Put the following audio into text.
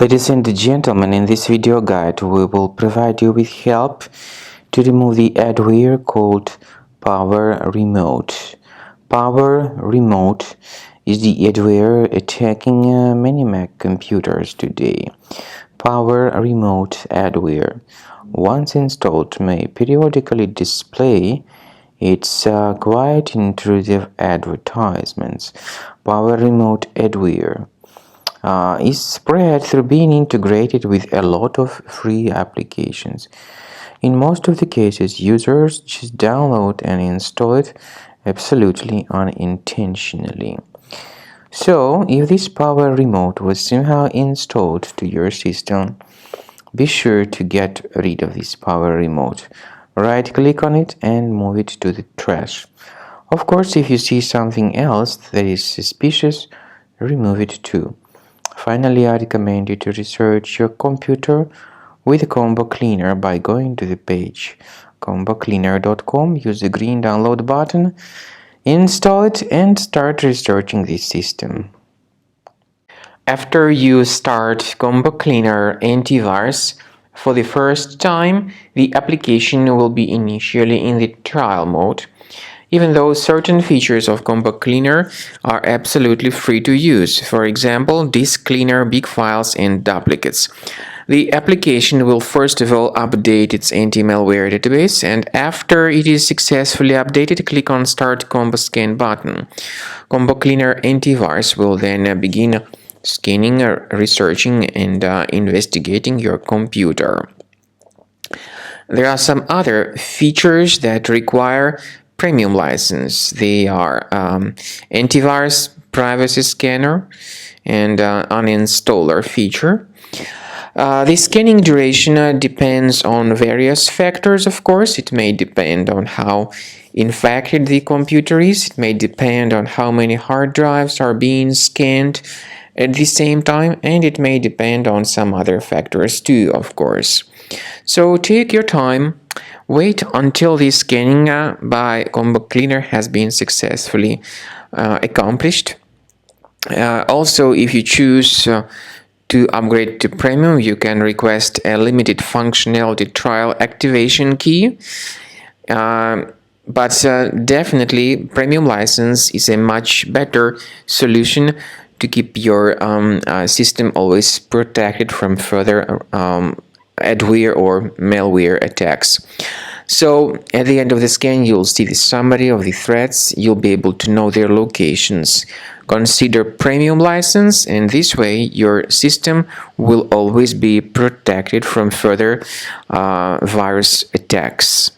Ladies and gentlemen, in this video guide, we will provide you with help to remove the adware called PowerRemote. PowerRemote is the adware attacking many Mac computers today. PowerRemote adware, once installed, may periodically display its quite intrusive advertisements. PowerRemote adware is spread through being integrated with a lot of free applications. In most of the cases, users just download and install it absolutely unintentionally. So, if this PowerRemote was somehow installed to your system, be sure to get rid of this PowerRemote. Right-click on it and move it to the trash. Of course, if you see something else that is suspicious, remove it too. Finally, I recommend you to research your computer with Combo Cleaner by going to the page combocleaner.com, use the green download button, install it, and start researching this system. After you start Combo Cleaner antivirus for the first time, the application will be initially in the trial mode, even though certain features of Combo Cleaner are absolutely free to use. For example, disk cleaner, big files, and duplicates. The application will first of all update its anti-malware database, and after it is successfully updated, click on Start Combo Scan button. Combo Cleaner antivirus will then begin scanning, researching, and investigating your computer. There are some other features that require premium license. They are antivirus, privacy scanner, and uninstaller feature. The scanning duration depends on various factors, of course. It may depend on how infected the computer is. It may depend on how many hard drives are being scanned at the same time, and it may depend on some other factors too, of course. So take your time. Wait until the scanning by Combo Cleaner has been successfully accomplished. Also, if you choose to upgrade to Premium, you can request a limited functionality trial activation key. But definitely, Premium license is a much better solution to keep your system always protected from further adware or malware attacks. So at the end of the scan, you'll see the summary of the threats. You'll be able to know their locations. Consider Premium license, and this way your system will always be protected from further virus attacks.